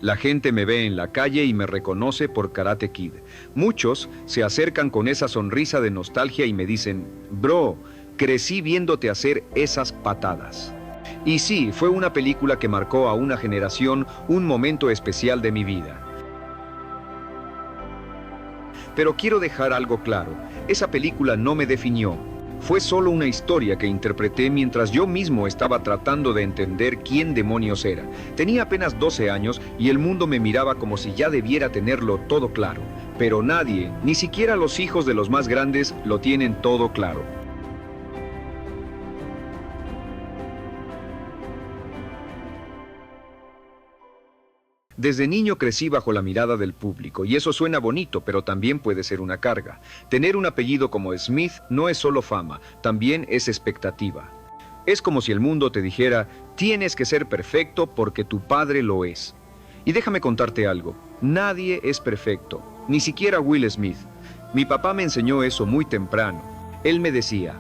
La gente me ve en la calle y me reconoce por Karate Kid. Muchos se acercan con esa sonrisa de nostalgia y me dicen, bro, crecí viéndote hacer esas patadas. Y sí, fue una película que marcó a una generación, un momento especial de mi vida. Pero quiero dejar algo claro, esa película no me definió. Fue solo una historia que interpreté mientras yo mismo estaba tratando de entender quién demonios era. Tenía apenas 12 años y el mundo me miraba como si ya debiera tenerlo todo claro. Pero nadie, ni siquiera los hijos de los más grandes, lo tienen todo claro. Desde niño crecí bajo la mirada del público, y eso suena bonito, pero también puede ser una carga. Tener un apellido como Smith no es solo fama, también es expectativa. Es como si el mundo te dijera, tienes que ser perfecto porque tu padre lo es. Y déjame contarte algo, nadie es perfecto, ni siquiera Will Smith. Mi papá me enseñó eso muy temprano. Él me decía,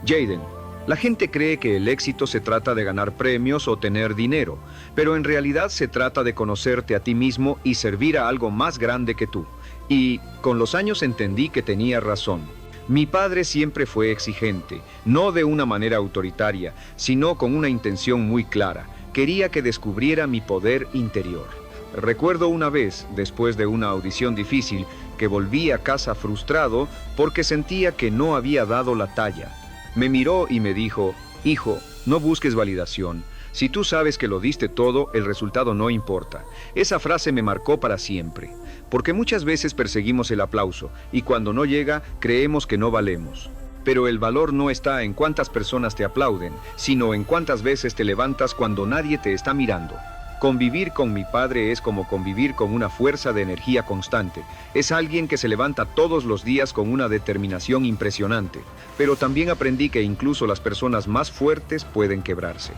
Jaden, la gente cree que el éxito se trata de ganar premios o tener dinero, pero en realidad se trata de conocerte a ti mismo y servir a algo más grande que tú. Y con los años entendí que tenía razón. Mi padre siempre fue exigente, no de una manera autoritaria, sino con una intención muy clara. Quería que descubriera mi poder interior. Recuerdo una vez, después de una audición difícil, que volví a casa frustrado porque sentía que no había dado la talla. Me miró y me dijo, hijo, no busques validación. Si tú sabes que lo diste todo, el resultado no importa. Esa frase me marcó para siempre, porque muchas veces perseguimos el aplauso y cuando no llega, creemos que no valemos. Pero el valor no está en cuántas personas te aplauden, sino en cuántas veces te levantas cuando nadie te está mirando. Convivir con mi padre es como convivir con una fuerza de energía constante. Es alguien que se levanta todos los días con una determinación impresionante. Pero también aprendí que incluso las personas más fuertes pueden quebrarse.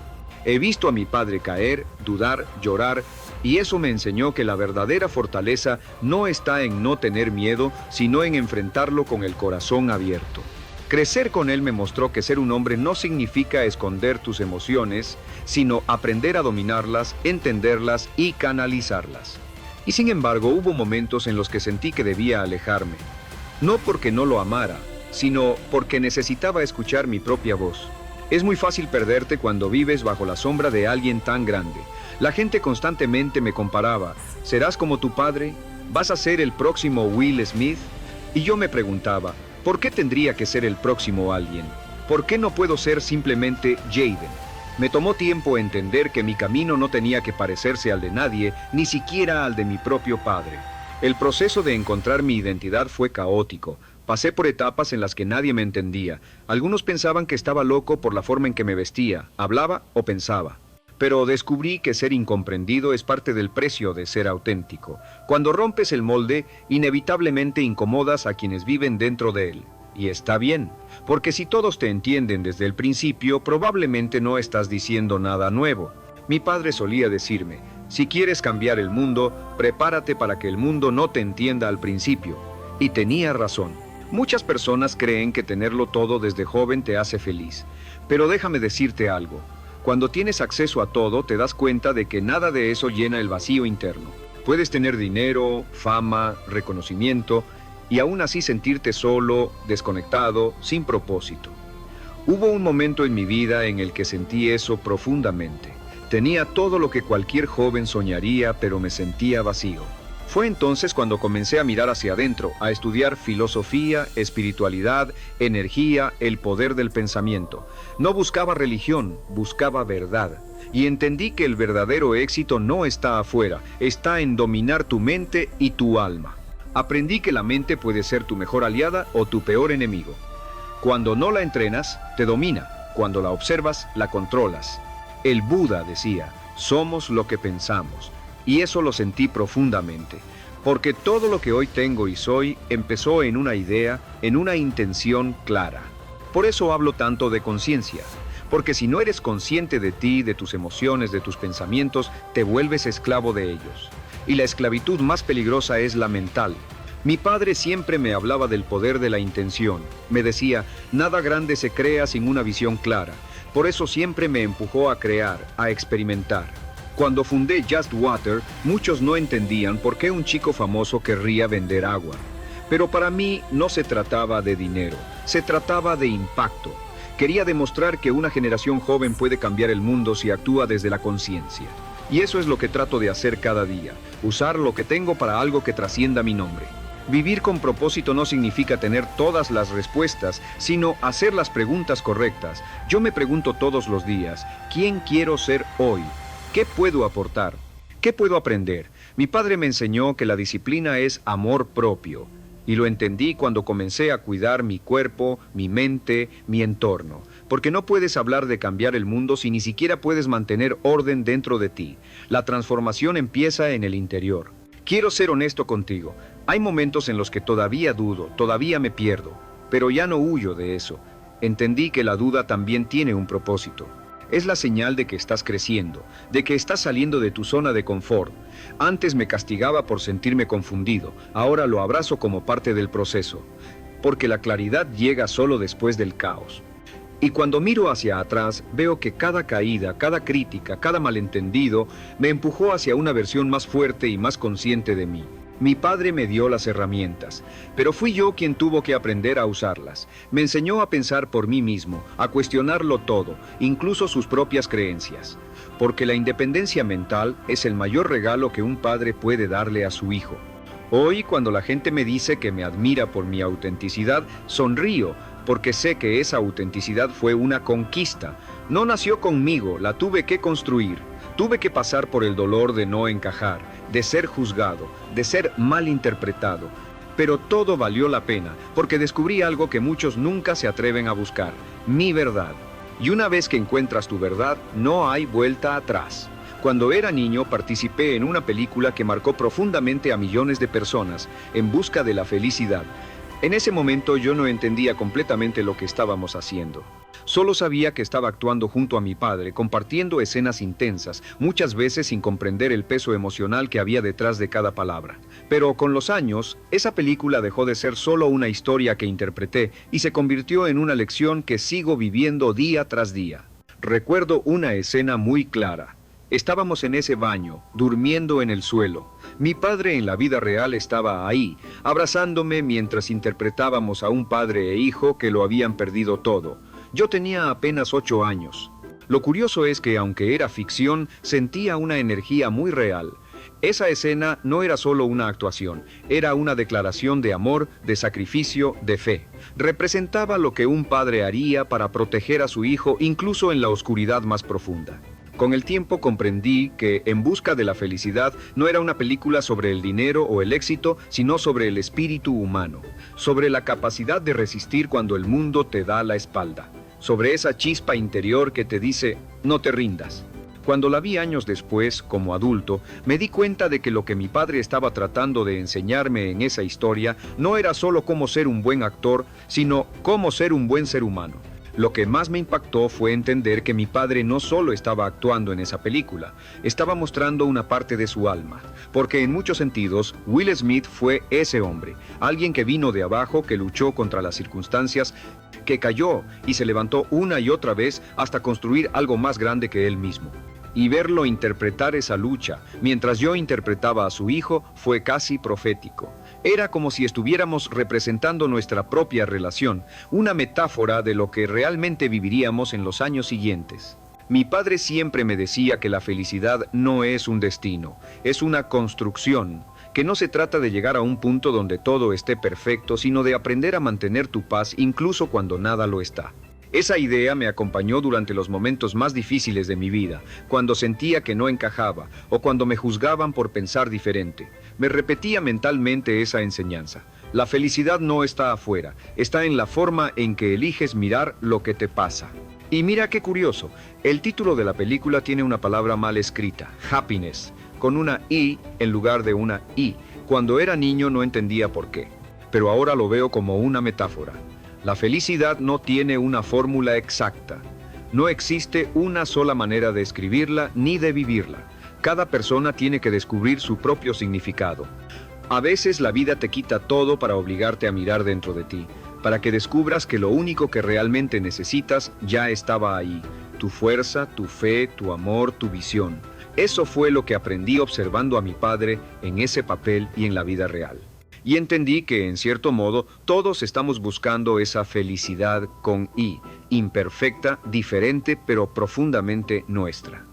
He visto a mi padre caer, dudar, llorar, y eso me enseñó que la verdadera fortaleza no está en no tener miedo, sino en enfrentarlo con el corazón abierto. Crecer con él me mostró que ser un hombre no significa esconder tus emociones, sino aprender a dominarlas, entenderlas y canalizarlas. Y sin embargo, hubo momentos en los que sentí que debía alejarme. No porque no lo amara, sino porque necesitaba escuchar mi propia voz. Es muy fácil perderte cuando vives bajo la sombra de alguien tan grande. La gente constantemente me comparaba. ¿Serás como tu padre? ¿Vas a ser el próximo Will Smith? Y yo me preguntaba, ¿por qué tendría que ser el próximo alguien? ¿Por qué no puedo ser simplemente Jaden? Me tomó tiempo entender que mi camino no tenía que parecerse al de nadie, ni siquiera al de mi propio padre. El proceso de encontrar mi identidad fue caótico. Pasé por etapas en las que nadie me entendía. Algunos pensaban que estaba loco por la forma en que me vestía, hablaba o pensaba. Pero descubrí que ser incomprendido es parte del precio de ser auténtico. Cuando rompes el molde, inevitablemente incomodas a quienes viven dentro de él. Y está bien, porque si todos te entienden desde el principio, probablemente no estás diciendo nada nuevo. Mi padre solía decirme, si quieres cambiar el mundo, prepárate para que el mundo no te entienda al principio. Y tenía razón. Muchas personas creen que tenerlo todo desde joven te hace feliz. Pero déjame decirte algo. Cuando tienes acceso a todo, te das cuenta de que nada de eso llena el vacío interno. Puedes tener dinero, fama, reconocimiento, y aún así sentirte solo, desconectado, sin propósito. Hubo un momento en mi vida en el que sentí eso profundamente. Tenía todo lo que cualquier joven soñaría, pero me sentía vacío. Fue entonces cuando comencé a mirar hacia adentro, a estudiar filosofía, espiritualidad, energía, el poder del pensamiento. No buscaba religión, buscaba verdad. Y entendí que el verdadero éxito no está afuera, está en dominar tu mente y tu alma. Aprendí que la mente puede ser tu mejor aliada o tu peor enemigo. Cuando no la entrenas, te domina. Cuando la observas, la controlas. El Buda decía, somos lo que pensamos. Y eso lo sentí profundamente, porque todo lo que hoy tengo y soy empezó en una idea, en una intención clara. Por eso hablo tanto de conciencia, porque si no eres consciente de ti, de tus emociones, de tus pensamientos, te vuelves esclavo de ellos. Y la esclavitud más peligrosa es la mental. Mi padre siempre me hablaba del poder de la intención. Me decía, nada grande se crea sin una visión clara. Por eso siempre me empujó a crear, a experimentar. Cuando fundé Just Water, muchos no entendían por qué un chico famoso querría vender agua. Pero para mí no se trataba de dinero, se trataba de impacto. Quería demostrar que una generación joven puede cambiar el mundo si actúa desde la conciencia. Y eso es lo que trato de hacer cada día, usar lo que tengo para algo que trascienda mi nombre. Vivir con propósito no significa tener todas las respuestas, sino hacer las preguntas correctas. Yo me pregunto todos los días, ¿quién quiero ser hoy? ¿Qué puedo aportar? ¿Qué puedo aprender? Mi padre me enseñó que la disciplina es amor propio, y lo entendí cuando comencé a cuidar mi cuerpo, mi mente, mi entorno. Porque no puedes hablar de cambiar el mundo si ni siquiera puedes mantener orden dentro de ti. La transformación empieza en el interior. Quiero ser honesto contigo. Hay momentos en los que todavía dudo, todavía me pierdo, pero ya no huyo de eso. Entendí que la duda también tiene un propósito. Es la señal de que estás creciendo, de que estás saliendo de tu zona de confort. Antes me castigaba por sentirme confundido, ahora lo abrazo como parte del proceso, porque la claridad llega solo después del caos. Y cuando miro hacia atrás, veo que cada caída, cada crítica, cada malentendido, me empujó hacia una versión más fuerte y más consciente de mí. Mi padre me dio las herramientas, pero fui yo quien tuvo que aprender a usarlas. Me enseñó a pensar por mí mismo, a cuestionarlo todo, incluso sus propias creencias. Porque la independencia mental es el mayor regalo que un padre puede darle a su hijo. Hoy, cuando la gente me dice que me admira por mi autenticidad, sonrío, porque sé que esa autenticidad fue una conquista. No nació conmigo, la tuve que construir. Tuve que pasar por el dolor de no encajar, de ser juzgado, de ser mal interpretado. Pero todo valió la pena, porque descubrí algo que muchos nunca se atreven a buscar, mi verdad. Y una vez que encuentras tu verdad, no hay vuelta atrás. Cuando era niño participé en una película que marcó profundamente a millones de personas, En busca de la felicidad. En ese momento yo no entendía completamente lo que estábamos haciendo. Solo sabía que estaba actuando junto a mi padre, compartiendo escenas intensas, muchas veces sin comprender el peso emocional que había detrás de cada palabra. Pero con los años, esa película dejó de ser solo una historia que interpreté y se convirtió en una lección que sigo viviendo día tras día. Recuerdo una escena muy clara. Estábamos en ese baño, durmiendo en el suelo. Mi padre en la vida real estaba ahí, abrazándome mientras interpretábamos a un padre e hijo que lo habían perdido todo. Yo tenía apenas 8 años. Lo curioso es que, aunque era ficción, sentía una energía muy real. Esa escena no era solo una actuación, era una declaración de amor, de sacrificio, de fe. Representaba lo que un padre haría para proteger a su hijo, incluso en la oscuridad más profunda. Con el tiempo comprendí que En busca de la felicidad no era una película sobre el dinero o el éxito, sino sobre el espíritu humano, sobre la capacidad de resistir cuando el mundo te da la espalda, sobre esa chispa interior que te dice, no te rindas. Cuando la vi años después, como adulto, me di cuenta de que lo que mi padre estaba tratando de enseñarme en esa historia no era solo cómo ser un buen actor, sino cómo ser un buen ser humano. Lo que más me impactó fue entender que mi padre no solo estaba actuando en esa película, estaba mostrando una parte de su alma, porque en muchos sentidos Will Smith fue ese hombre, alguien que vino de abajo, que luchó contra las circunstancias, que cayó y se levantó una y otra vez hasta construir algo más grande que él mismo. Y verlo interpretar esa lucha, mientras yo interpretaba a su hijo, fue casi profético. Era como si estuviéramos representando nuestra propia relación, una metáfora de lo que realmente viviríamos en los años siguientes. Mi padre siempre me decía que la felicidad no es un destino, es una construcción, que no se trata de llegar a un punto donde todo esté perfecto, sino de aprender a mantener tu paz incluso cuando nada lo está. Esa idea me acompañó durante los momentos más difíciles de mi vida, cuando sentía que no encajaba o cuando me juzgaban por pensar diferente. Me repetía mentalmente esa enseñanza. La felicidad no está afuera, está en la forma en que eliges mirar lo que te pasa. Y mira qué curioso, el título de la película tiene una palabra mal escrita, happiness, con una I en lugar de una I. Cuando era niño no entendía por qué, pero ahora lo veo como una metáfora. La felicidad no tiene una fórmula exacta. No existe una sola manera de escribirla ni de vivirla. Cada persona tiene que descubrir su propio significado. A veces la vida te quita todo para obligarte a mirar dentro de ti, para que descubras que lo único que realmente necesitas ya estaba ahí. Tu fuerza, tu fe, tu amor, tu visión. Eso fue lo que aprendí observando a mi padre en ese papel y en la vida real. Y entendí que, en cierto modo, todos estamos buscando esa felicidad con I, imperfecta, diferente, pero profundamente nuestra.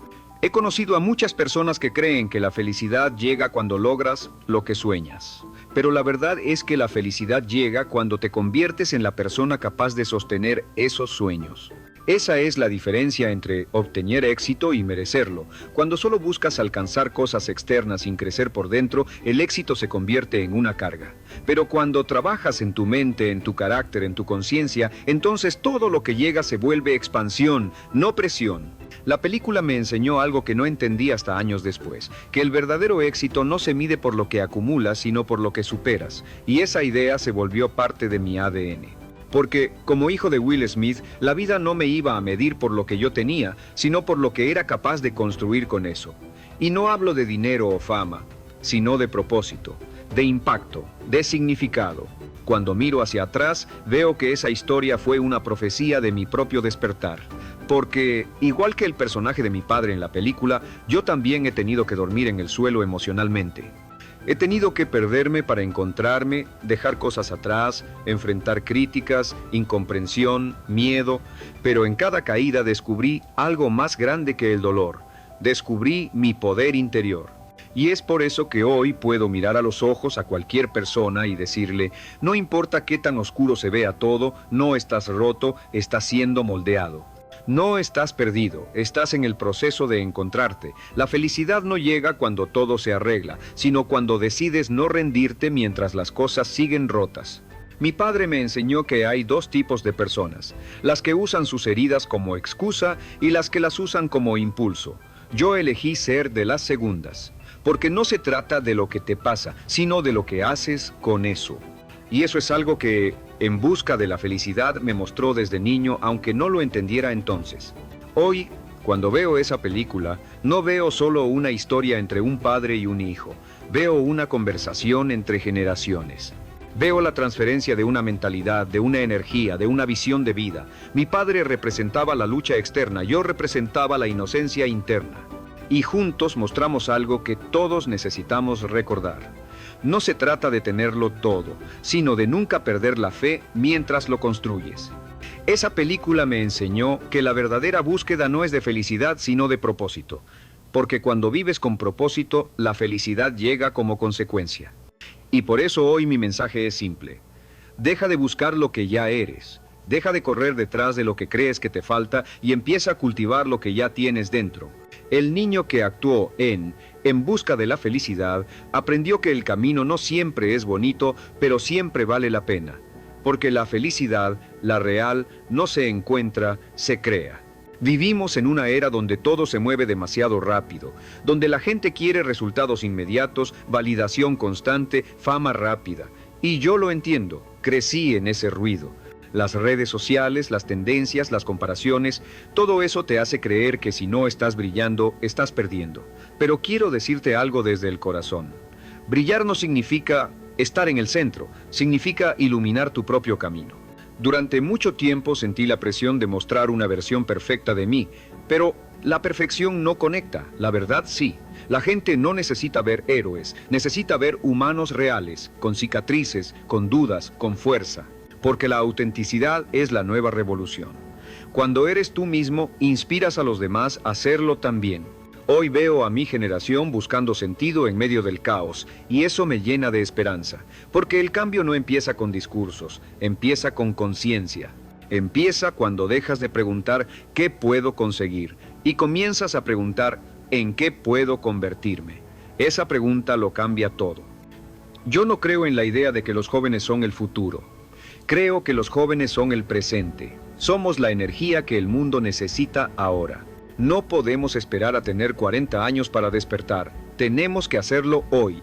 He conocido a muchas personas que creen que la felicidad llega cuando logras lo que sueñas. Pero la verdad es que la felicidad llega cuando te conviertes en la persona capaz de sostener esos sueños. Esa es la diferencia entre obtener éxito y merecerlo. Cuando solo buscas alcanzar cosas externas sin crecer por dentro, el éxito se convierte en una carga. Pero cuando trabajas en tu mente, en tu carácter, en tu conciencia, entonces todo lo que llega se vuelve expansión, no presión. La película me enseñó algo que no entendí hasta años después, que el verdadero éxito no se mide por lo que acumulas, sino por lo que superas. Y esa idea se volvió parte de mi ADN. Porque, como hijo de Will Smith, la vida no me iba a medir por lo que yo tenía, sino por lo que era capaz de construir con eso. Y no hablo de dinero o fama, sino de propósito, de impacto, de significado. Cuando miro hacia atrás, veo que esa historia fue una profecía de mi propio despertar. Porque, igual que el personaje de mi padre en la película, yo también he tenido que dormir en el suelo emocionalmente. He tenido que perderme para encontrarme, dejar cosas atrás, enfrentar críticas, incomprensión, miedo, pero en cada caída descubrí algo más grande que el dolor. Descubrí mi poder interior. Y es por eso que hoy puedo mirar a los ojos a cualquier persona y decirle, no importa qué tan oscuro se vea todo, no estás roto, estás siendo moldeado. No estás perdido, estás en el proceso de encontrarte. La felicidad no llega cuando todo se arregla, sino cuando decides no rendirte mientras las cosas siguen rotas. Mi padre me enseñó que hay dos tipos de personas, las que usan sus heridas como excusa y las que las usan como impulso. Yo elegí ser de las segundas, porque no se trata de lo que te pasa, sino de lo que haces con eso. Y eso es algo que, en busca de la felicidad, me mostró desde niño, aunque no lo entendiera entonces. Hoy, cuando veo esa película, no veo solo una historia entre un padre y un hijo. Veo una conversación entre generaciones. Veo la transferencia de una mentalidad, de una energía, de una visión de vida. Mi padre representaba la lucha externa, yo representaba la inocencia interna. Y juntos mostramos algo que todos necesitamos recordar. No se trata de tenerlo todo, sino de nunca perder la fe mientras lo construyes. Esa película me enseñó que la verdadera búsqueda no es de felicidad, sino de propósito. Porque cuando vives con propósito, la felicidad llega como consecuencia. Y por eso hoy mi mensaje es simple. Deja de buscar lo que ya eres. Deja de correr detrás de lo que crees que te falta y empieza a cultivar lo que ya tienes dentro. El niño que actuó En busca de la felicidad aprendió que el camino no siempre es bonito, pero siempre vale la pena. Porque la felicidad, la real, no se encuentra, se crea. Vivimos en una era donde todo se mueve demasiado rápido, donde la gente quiere resultados inmediatos, validación constante, fama rápida. Y yo lo entiendo, crecí en ese ruido. Las redes sociales, las tendencias, las comparaciones, todo eso te hace creer que si no estás brillando, estás perdiendo. Pero quiero decirte algo desde el corazón. Brillar no significa estar en el centro, significa iluminar tu propio camino. Durante mucho tiempo sentí la presión de mostrar una versión perfecta de mí, pero la perfección no conecta, la verdad sí. La gente no necesita ver héroes, necesita ver humanos reales, con cicatrices, con dudas, con fuerza. Porque la autenticidad es la nueva revolución. Cuando eres tú mismo, inspiras a los demás a hacerlo también. Hoy veo a mi generación buscando sentido en medio del caos, y eso me llena de esperanza. Porque el cambio no empieza con discursos, empieza con conciencia. Empieza cuando dejas de preguntar ¿qué puedo conseguir? Y comienzas a preguntar ¿en qué puedo convertirme? Esa pregunta lo cambia todo. Yo no creo en la idea de que los jóvenes son el futuro. Creo que los jóvenes son el presente. Somos la energía que el mundo necesita ahora. No podemos esperar a tener 40 años para despertar. Tenemos que hacerlo hoy.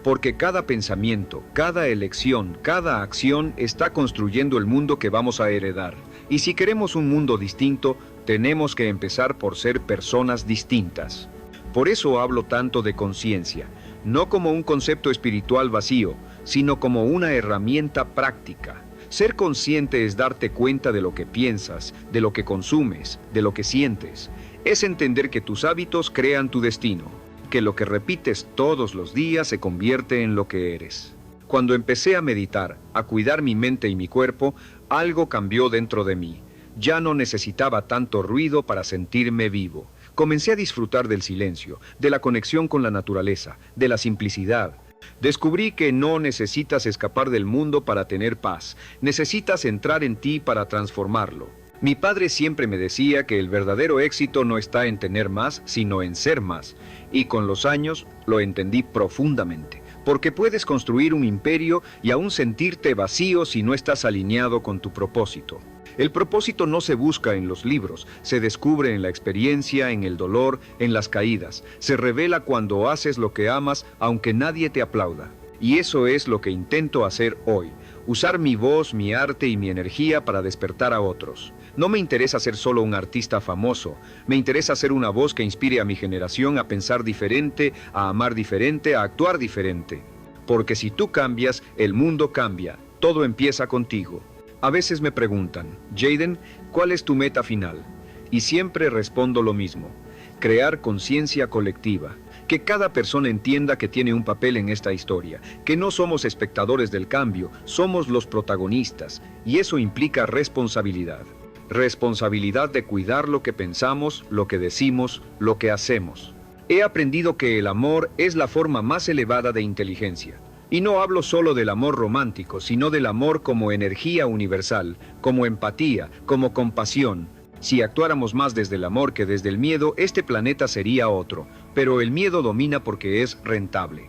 Porque cada pensamiento, cada elección, cada acción está construyendo el mundo que vamos a heredar. Y si queremos un mundo distinto, tenemos que empezar por ser personas distintas. Por eso hablo tanto de conciencia, no como un concepto espiritual vacío, sino como una herramienta práctica. Ser consciente es darte cuenta de lo que piensas, de lo que consumes, de lo que sientes. Es entender que tus hábitos crean tu destino, que lo que repites todos los días se convierte en lo que eres. Cuando empecé a meditar, a cuidar mi mente y mi cuerpo, algo cambió dentro de mí. Ya no necesitaba tanto ruido para sentirme vivo. Comencé a disfrutar del silencio, de la conexión con la naturaleza, de la simplicidad. Descubrí que no necesitas escapar del mundo para tener paz, necesitas entrar en ti para transformarlo. Mi padre siempre me decía que el verdadero éxito no está en tener más, sino en ser más, y con los años lo entendí profundamente, porque puedes construir un imperio y aún sentirte vacío si no estás alineado con tu propósito. El propósito no se busca en los libros, se descubre en la experiencia, en el dolor, en las caídas. Se revela cuando haces lo que amas, aunque nadie te aplauda. Y eso es lo que intento hacer hoy. Usar mi voz, mi arte y mi energía para despertar a otros. No me interesa ser solo un artista famoso. Me interesa ser una voz que inspire a mi generación a pensar diferente, a amar diferente, a actuar diferente. Porque si tú cambias, el mundo cambia. Todo empieza contigo. A veces me preguntan, Jaden, ¿cuál es tu meta final? Y siempre respondo lo mismo, crear conciencia colectiva, que cada persona entienda que tiene un papel en esta historia, que no somos espectadores del cambio, somos los protagonistas, y eso implica responsabilidad. Responsabilidad de cuidar lo que pensamos, lo que decimos, lo que hacemos. He aprendido que el amor es la forma más elevada de inteligencia. Y no hablo solo del amor romántico, sino del amor como energía universal, como empatía, como compasión. Si actuáramos más desde el amor que desde el miedo, este planeta sería otro. Pero el miedo domina porque es rentable.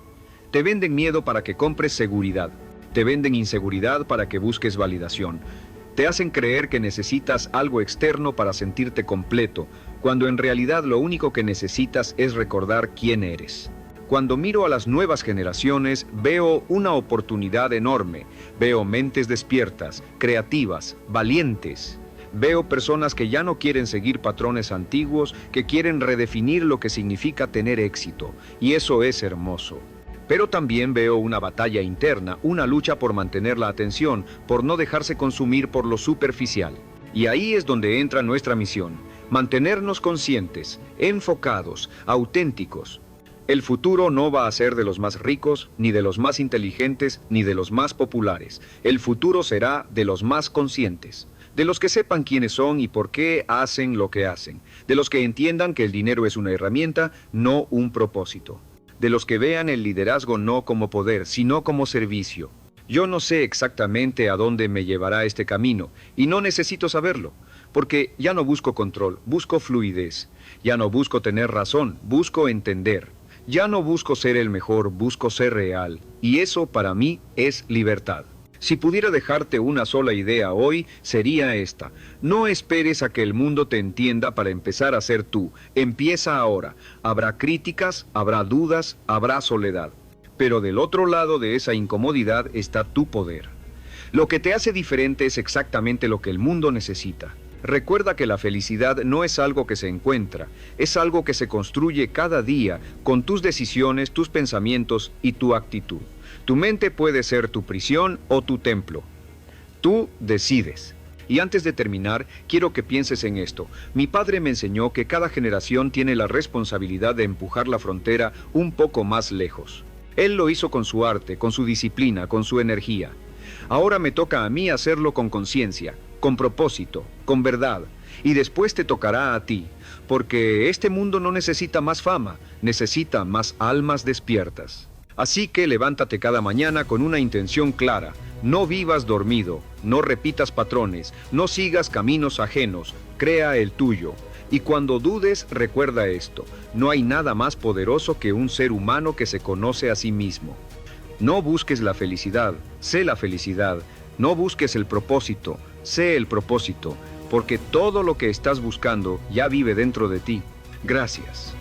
Te venden miedo para que compres seguridad. Te venden inseguridad para que busques validación. Te hacen creer que necesitas algo externo para sentirte completo, cuando en realidad lo único que necesitas es recordar quién eres. Cuando miro a las nuevas generaciones, veo una oportunidad enorme. Veo mentes despiertas, creativas, valientes. Veo personas que ya no quieren seguir patrones antiguos, que quieren redefinir lo que significa tener éxito. Y eso es hermoso. Pero también veo una batalla interna, una lucha por mantener la atención, por no dejarse consumir por lo superficial. Y ahí es donde entra nuestra misión. Mantenernos conscientes, enfocados, auténticos. El futuro no va a ser de los más ricos, ni de los más inteligentes, ni de los más populares. El futuro será de los más conscientes, de los que sepan quiénes son y por qué hacen lo que hacen, de los que entiendan que el dinero es una herramienta, no un propósito, de los que vean el liderazgo no como poder, sino como servicio. Yo no sé exactamente a dónde me llevará este camino, y no necesito saberlo, porque ya no busco control, busco fluidez. Ya no busco tener razón, busco entender. Ya no busco ser el mejor, busco ser real. Y eso para mí es libertad. Si pudiera dejarte una sola idea hoy, sería esta. No esperes a que el mundo te entienda para empezar a ser tú. Empieza ahora. Habrá críticas, habrá dudas, habrá soledad. Pero del otro lado de esa incomodidad está tu poder. Lo que te hace diferente es exactamente lo que el mundo necesita. Recuerda que la felicidad no es algo que se encuentra, es algo que se construye cada día con tus decisiones, tus pensamientos y tu actitud. Tu mente puede ser tu prisión o tu templo. Tú decides. Y antes de terminar, quiero que pienses en esto. Mi padre me enseñó que cada generación tiene la responsabilidad de empujar la frontera un poco más lejos. Él lo hizo con su arte, con su disciplina, con su energía. Ahora me toca a mí hacerlo con conciencia, con propósito, con verdad, y después te tocará a ti, porque este mundo no necesita más fama, necesita más almas despiertas. Así que levántate cada mañana con una intención clara, no vivas dormido, no repitas patrones, no sigas caminos ajenos, crea el tuyo. Y cuando dudes, recuerda esto, no hay nada más poderoso que un ser humano que se conoce a sí mismo. No busques la felicidad, sé la felicidad. No busques el propósito, sé el propósito, porque todo lo que estás buscando ya vive dentro de ti. Gracias.